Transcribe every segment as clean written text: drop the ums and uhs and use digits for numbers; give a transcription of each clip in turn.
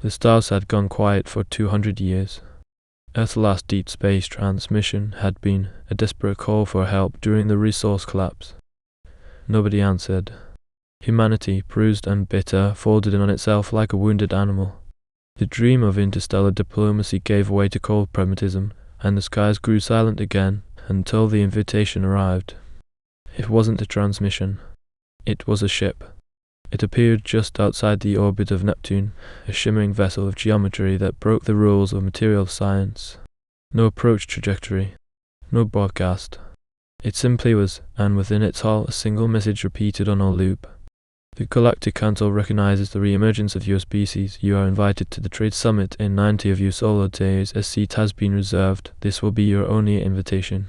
The stars had gone quiet for 200 years. Earth's last deep space transmission had been a desperate call for help during the resource collapse. Nobody answered. Humanity, bruised and bitter, folded in on itself like a wounded animal. The dream of interstellar diplomacy gave way to cold pragmatism, and the skies grew silent again until the invitation arrived. It wasn't a transmission. It was a ship. It appeared just outside the orbit of Neptune, a shimmering vessel of geometry that broke the rules of material science. No approach trajectory. No broadcast. It simply was, and within its hull a single message repeated on a loop. The Galactic Council recognizes the re-emergence of your species. You are invited to the Trade Summit in 90 of your solar days. A seat has been reserved. This will be your only invitation.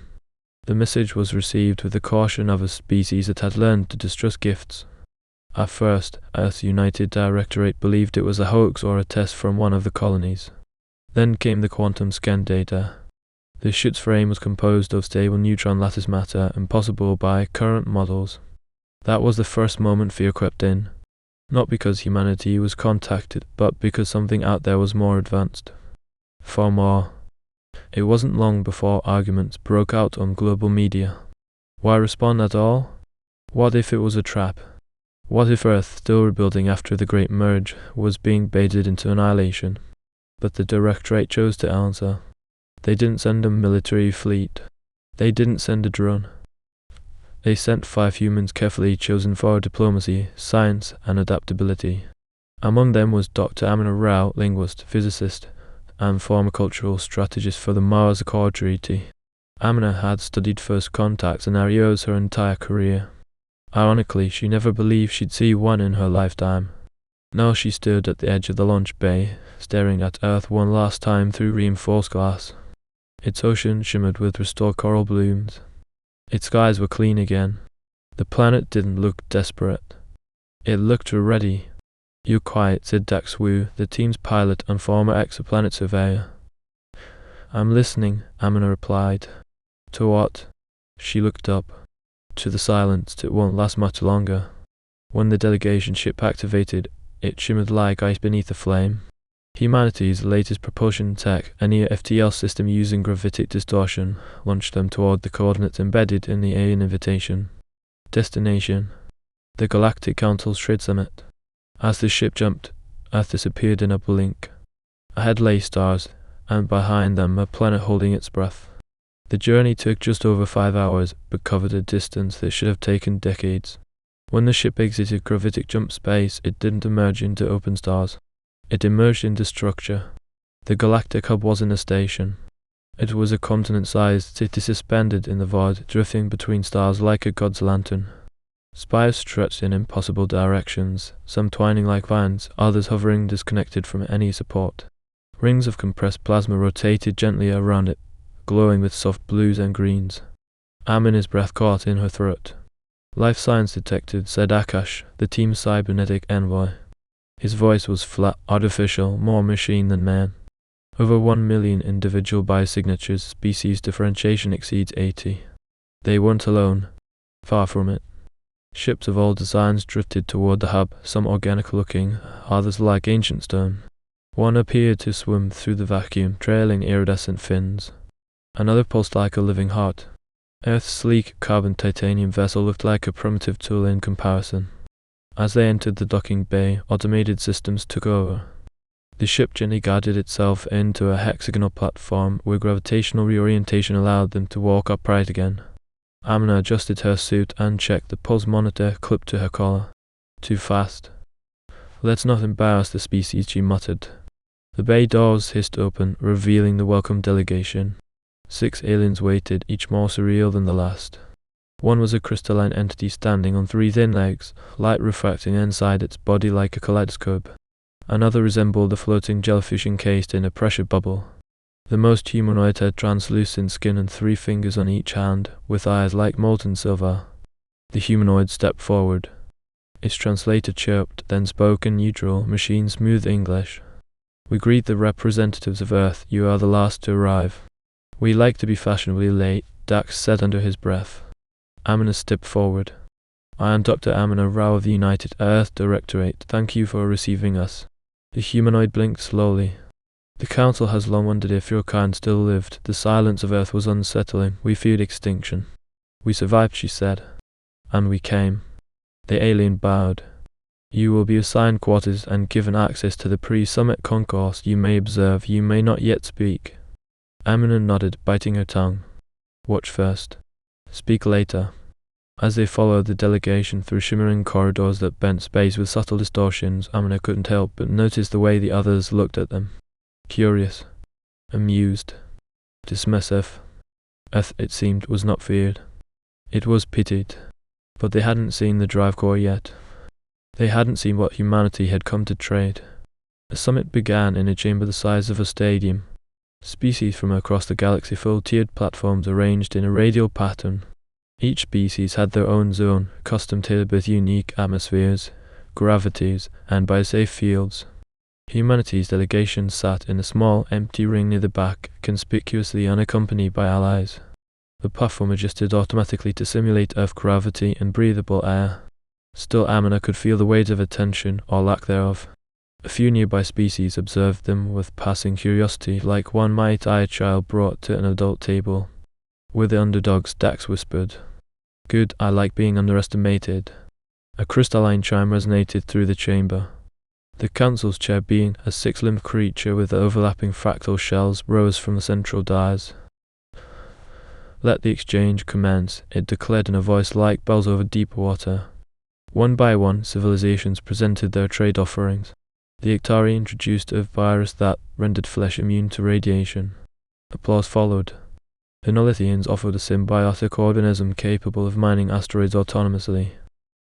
The message was received with the caution of a species that had learned to distrust gifts. At first, Earth's United Directorate believed it was a hoax or a test from one of the colonies. Then came the quantum scan data. The ship's frame was composed of stable neutron lattice matter, impossible by current models. That was the first moment fear crept in. Not because humanity was contacted, but because something out there was more advanced. Far more. It wasn't long before arguments broke out on global media. Why respond at all? What if it was a trap? What if Earth, still rebuilding after the Great Merge, was being baited into annihilation? But the Directorate chose to answer. They didn't send a military fleet. They didn't send a drone. They sent 5 humans carefully chosen for diplomacy, science, and adaptability. Among them was Dr. Amina Rao, linguist, physicist, and former cultural strategist for the Mars Accord Treaty. Amina had studied first contact scenarios her entire career. Ironically, she never believed she'd see one in her lifetime. Now she stood at the edge of the launch bay, staring at Earth one last time through reinforced glass. Its ocean shimmered with restored coral blooms. Its skies were clean again. The planet didn't look desperate. It looked ready. "You quiet," said Dax Wu, the team's pilot and former exoplanet surveyor. "I'm listening," Amina replied. "To what?" She looked up. To the silence. It won't last much longer. When the delegation ship activated, it shimmered like ice beneath the flame. Humanity's latest propulsion tech, a near FTL system using gravitic distortion, launched them toward the coordinates embedded in the alien invitation. Destination: the Galactic Council's Trade Summit. As the ship jumped, Earth disappeared in a blink. Ahead lay stars, and behind them a planet holding its breath. The journey took just over 5 hours, but covered a distance that should have taken decades. When the ship exited gravitic jump space, it didn't emerge into open stars. It emerged into structure. The Galactic Hub wasn't a station. It was a continent-sized city suspended in the void, drifting between stars like a god's lantern. Spires stretched in impossible directions, some twining like vines, others hovering disconnected from any support. Rings of compressed plasma rotated gently around it, glowing with soft blues and greens. Amina's breath caught in her throat. "Life Science Detective," said Akash, the team's cybernetic envoy. His voice was flat, artificial, more machine than man. Over 1 million individual biosignatures, species differentiation exceeds 80. They weren't alone. Far from it. Ships of all designs drifted toward the hub, some organic-looking, others like ancient stone. One appeared to swim through the vacuum, trailing iridescent fins. Another pulsed like a living heart. Earth's sleek carbon titanium vessel looked like a primitive tool in comparison. As they entered the docking bay, automated systems took over. The ship gently guided itself into a hexagonal platform where gravitational reorientation allowed them to walk upright again. Amina adjusted her suit and checked the pulse monitor clipped to her collar. "Too fast." "Let's not embarrass the species," she muttered. The bay doors hissed open, revealing the welcome delegation. 6 aliens waited, each more surreal than the last. One was a crystalline entity standing on 3 thin legs, light refracting inside its body like a kaleidoscope. Another resembled a floating jellyfish encased in a pressure bubble. The most humanoid had translucent skin and 3 fingers on each hand, with eyes like molten silver. The humanoid stepped forward. Its translator chirped, then spoke in neutral, machine-smooth English. "We greet the representatives of Earth. You are the last to arrive." "We like to be fashionably late," Dax said under his breath. Amina stepped forward. "I am Dr. Amina Rao of the United Earth Directorate. Thank you for receiving us." The humanoid blinked slowly. The Council has long wondered if your kind still lived. The silence of Earth was unsettling. We feared extinction. We survived, she said. And we came. The alien bowed. You will be assigned quarters and given access to the pre-summit concourse. You may observe, you may not yet speak. Amina nodded, biting her tongue. Watch first. Speak later. As they followed the delegation through shimmering corridors that bent space with subtle distortions, Amina couldn't help but notice the way the others looked at them. Curious. Amused. Dismissive. Earth, it seemed, was not feared. It was pitied. But they hadn't seen the drive core yet. They hadn't seen what humanity had come to trade. The summit began in a chamber the size of a stadium. Species from across the galaxy filled tiered platforms arranged in a radial pattern. Each species had their own zone, custom-tailored with unique atmospheres, gravities, and biosafe fields. Humanity's delegation sat in a small, empty ring near the back, conspicuously unaccompanied by allies. The platform adjusted automatically to simulate Earth gravity and breathable air. Still, Amina could feel the weight of attention, or lack thereof. A few nearby species observed them with passing curiosity, like one might eye a child brought to an adult table. We're the underdogs, Dax whispered. Good, I like being underestimated. A crystalline chime resonated through the chamber. The Council's chair, being a six-limbed creature with overlapping fractal shells, rose from the central dais. Let the exchange commence, it declared in a voice like bells over deep water. One by one, civilizations presented their trade offerings. The Ictari introduced a virus that rendered flesh immune to radiation. Applause followed. The Nolithians offered a symbiotic organism capable of mining asteroids autonomously.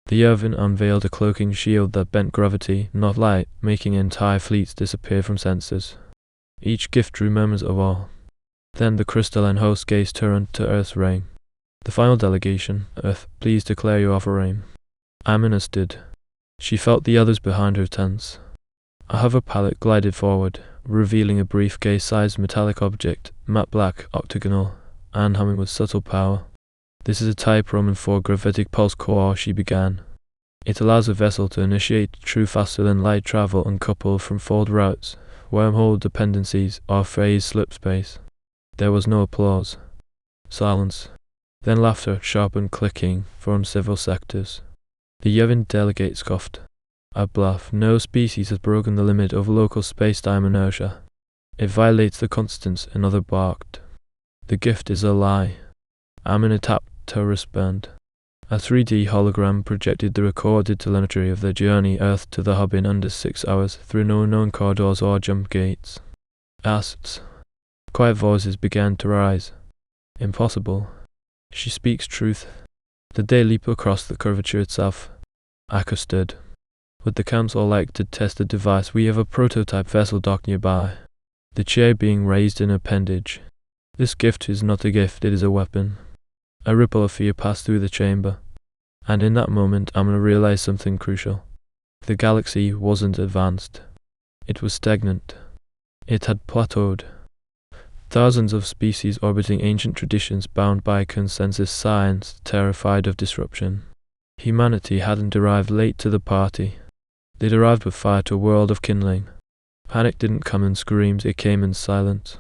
The Yervin unveiled a cloaking shield that bent gravity, not light, making entire fleets disappear from sensors. Each gift drew murmurs of awe. Then the crystalline host gazed turned to Earth's ring. The final delegation, Earth, please declare your offering. Amina stood. She felt the others behind her tense. A hover pallet glided forward, revealing a briefcase-sized metallic object, matte black, octagonal, and humming with subtle power. This is a Type Roman 4 gravitic pulse core, she began. It allows a vessel to initiate true faster-than-light travel uncoupled from fold routes, wormhole dependencies, or phase slip space. There was no applause. Silence. Then laughter, sharp and clicking, from several sectors. The Yevon delegate scoffed. A bluff. No species has broken the limit of local space-time inertia. It violates the constants, another barked. The gift is a lie. Amina tapped her wristband. A 3D hologram projected the recorded telemetry of their journey Earth to the hub in under 6 hours through no known corridors or jump gates. Asks. Quiet voices began to rise. Impossible. She speaks truth. Did they leap across the curvature itself? Akka stood. Would the Council like to test the device? We have a prototype vessel docked nearby. The chair being raised in appendage. This gift is not a gift, it is a weapon. A ripple of fear passed through the chamber. And in that moment, Amina realized something crucial. The galaxy wasn't advanced. It was stagnant. It had plateaued. Thousands of species orbiting ancient traditions bound by consensus science, terrified of disruption. Humanity hadn't arrived late to the party. They'd arrived with fire to a world of kindling. Panic didn't come in screams, it came in silence.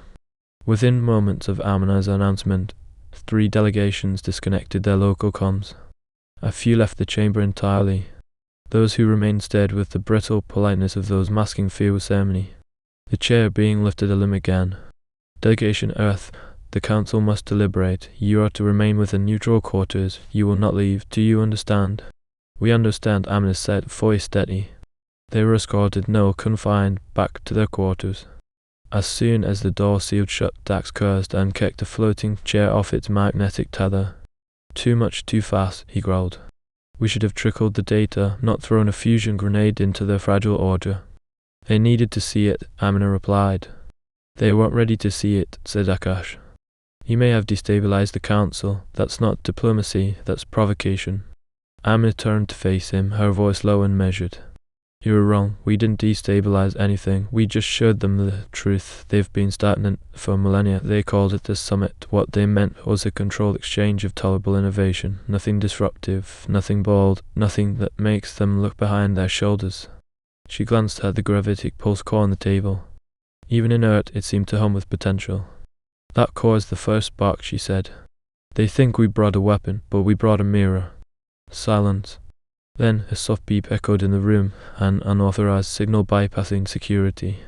Within moments of Amina's announcement, 3 delegations disconnected their local comms. A few left the chamber entirely. Those who remained stared with the brittle politeness of those masking fear with ceremony. The chair being lifted a limb again. Delegation Earth, the Council must deliberate. You are to remain within neutral quarters. You will not leave. Do you understand? We understand, Amina said, voice steady. They were escorted, no, confined, back to their quarters. As soon as the door sealed shut, Dax cursed and kicked the floating chair off its magnetic tether. Too much, too fast, he growled. We should have trickled the data, not thrown a fusion grenade into their fragile order. They needed to see it, Amina replied. They weren't ready to see it, said Akash. You may have destabilized the Council. That's not diplomacy, that's provocation. Amina turned to face him, her voice low and measured. You were wrong. We didn't destabilize anything. We just showed them the truth. They've been stagnant for millennia. They called it the summit. What they meant was a controlled exchange of tolerable innovation. Nothing disruptive, nothing bold, nothing that makes them look behind their shoulders. She glanced at the gravitic pulse core on the table. Even inert, it seemed to hum with potential. That core is the first spark, she said. They think we brought a weapon, but we brought a mirror. Silence. Then a soft beep echoed in the room, an unauthorized signal bypassing security.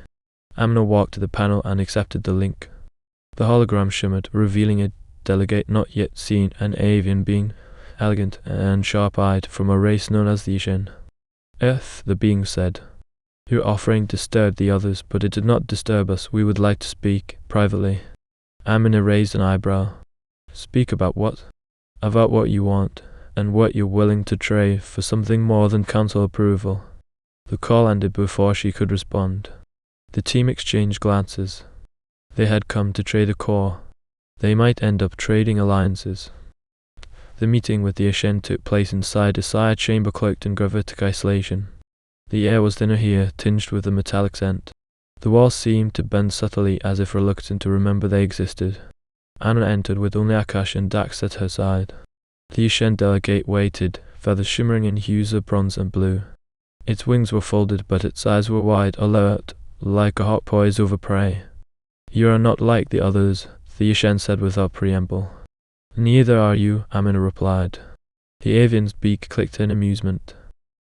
Amina walked to the panel and accepted the link. The hologram shimmered, revealing a delegate not yet seen, an avian being, elegant and sharp-eyed, from a race known as the Ishen. Earth, the being said. Your offering disturbed the others, but it did not disturb us. We would like to speak, privately. Amina raised an eyebrow. Speak about what? About what you want, and what you're willing to trade for something more than council approval. The call ended before she could respond. The team exchanged glances. They had come to trade a core. They might end up trading alliances. The meeting with the Ashen took place inside a side chamber cloaked in gravitic isolation. The air was thinner here, tinged with a metallic scent. The walls seemed to bend subtly, as if reluctant to remember they existed. Anna entered with only Akash and Dax at her side. The Ashen delegate waited, feathers shimmering in hues of bronze and blue. Its wings were folded, but its eyes were wide, alert, like a hawk poised over prey. You are not like the others, the Ashen said without preamble. Neither are you, Amina replied. The avian's beak clicked in amusement.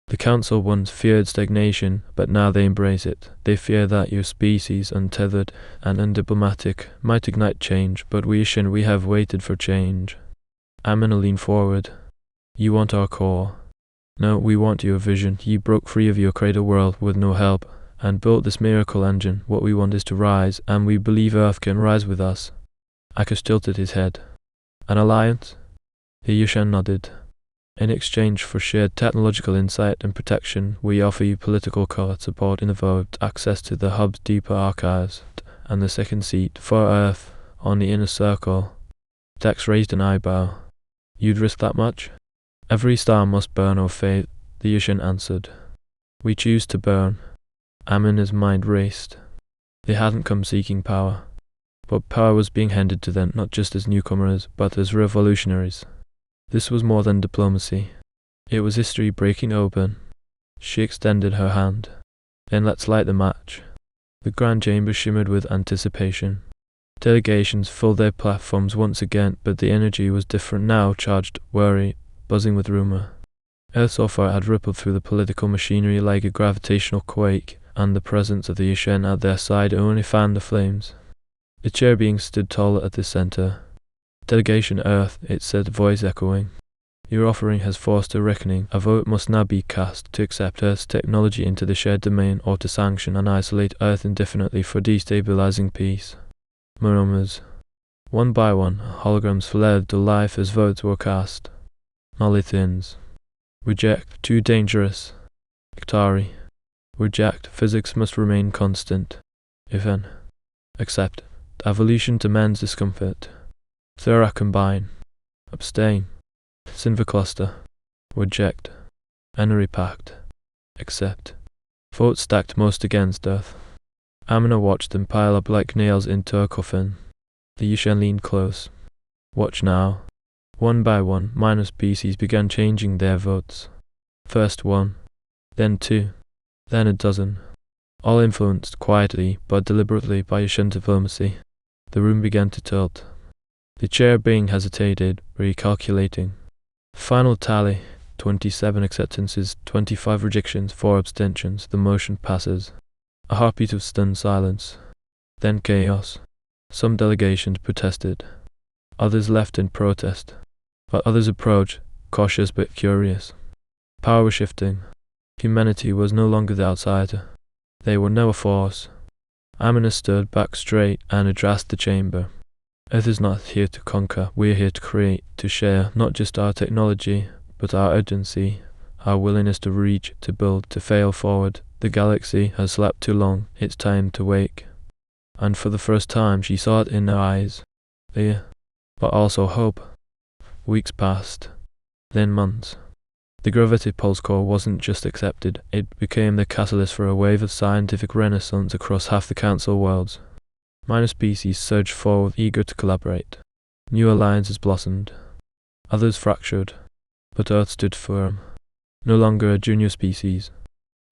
The council once feared stagnation, but now they embrace it. They fear that your species, untethered and undiplomatic, might ignite change, but we Ashen, we have waited for change. Amina leaned forward. You want our core. No, we want your vision. You broke free of your cradle world with no help, and built this miracle engine. What we want is to rise, and we believe Earth can rise with us. Akash tilted his head. An alliance? The Yushan nodded. In exchange for shared technological insight and protection, we offer you political court support in the vote, access to the hub's deeper archives, and the second seat for Earth on the inner circle. Dex raised an eyebrow. You'd risk that much? Every star must burn or fade, the Yushan answered. We choose to burn. Amina's mind raced. They hadn't come seeking power. But power was being handed to them not just as newcomers, but as revolutionaries. This was more than diplomacy. It was history breaking open. She extended her hand. Then let's light the match. The grand chamber shimmered with anticipation. Delegations filled their platforms once again, but the energy was different now, charged, worry, buzzing with rumor. Earth's offer had rippled through the political machinery like a gravitational quake, and the presence of the Yushen at their side only fanned the flames. The chair being stood tall at the center. Delegation Earth, it said, voice echoing. Your offering has forced a reckoning. A vote must now be cast to accept Earth's technology into the shared domain or to sanction and isolate Earth indefinitely for destabilizing peace. Murmurs. One by one, holograms flared to life as votes were cast. Nolithins. Reject. Too dangerous. Iktari. Reject. Physics must remain constant. Ifan. Accept. Evolution demands discomfort. Thera combine. Abstain. Sinva cluster. Reject. Enery pact. Accept. Votes stacked most against Earth. Amina watched them pile up like nails into a coffin. The Yushan leaned close. Watch now. One by one, minor species began changing their votes. First one, then two, then a dozen. All influenced quietly but deliberately by Yushan diplomacy. The room began to tilt. The chair being hesitated, recalculating. Final tally, 27 acceptances, 25 rejections, 4 abstentions. The motion passes. A heartbeat of stunned silence. Then chaos. Some delegations protested. Others left in protest. But others approached, cautious but curious. Power was shifting. Humanity was no longer the outsider. They were now a force. Amina stood back straight and addressed the chamber. Earth is not here to conquer, we are here to create, to share not just our technology, but our urgency, our willingness to reach, to build, to fail forward. The galaxy has slept too long, it's time to wake. And for the first time she saw it in her eyes. Fear, but also hope. Weeks passed, then months. The gravity pulse core wasn't just accepted, it became the catalyst for a wave of scientific renaissance across half the council worlds. Minor species surged forward, eager to collaborate. New alliances blossomed. Others fractured, but Earth stood firm. No longer a junior species,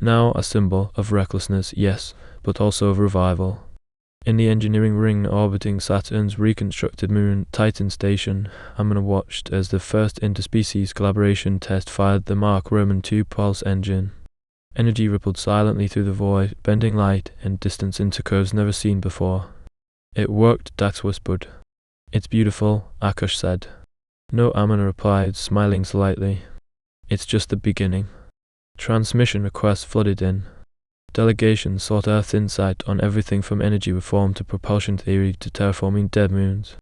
Now a symbol of recklessness, yes, but also of revival. In the engineering ring orbiting Saturn's reconstructed moon, Titan Station, Amina watched as the first interspecies collaboration test fired the Mark Roman 2 pulse engine. Energy rippled silently through the void, bending light and distance into curves never seen before. It worked, Dax whispered. It's beautiful, Akash said. No, Amina replied, smiling slightly. It's just the beginning. Transmission requests flooded in. Delegations sought Earth's insight on everything from energy reform to propulsion theory to terraforming dead moons.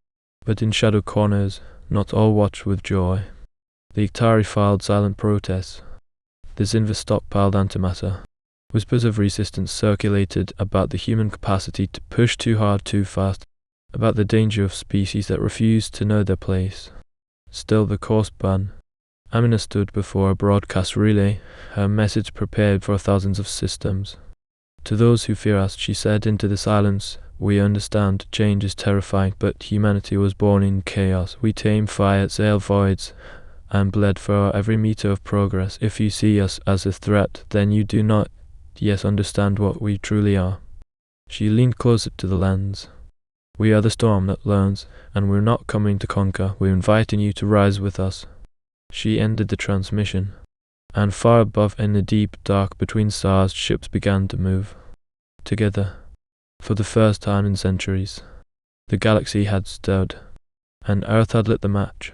But in shadow corners, not all watched with joy. The Iktari filed silent protests. The Zinva stockpiled antimatter. Whispers of resistance circulated about the human capacity to push too hard too fast, about the danger of species that refused to know their place. Still the course bun. Amina stood before a broadcast relay, her message prepared for thousands of systems. To those who fear us, she said into the silence, we understand change is terrifying, but humanity was born in chaos. We tame fire, sailed voids, and bled for every meter of progress. If you see us as a threat, then you do not yet understand what we truly are. She leaned closer to the lens. We are the storm that learns, and we're not coming to conquer. We're inviting you to rise with us. She ended the transmission, and far above in the deep dark between stars, ships began to move. Together, for the first time in centuries, the galaxy had stirred, and Earth had lit the match.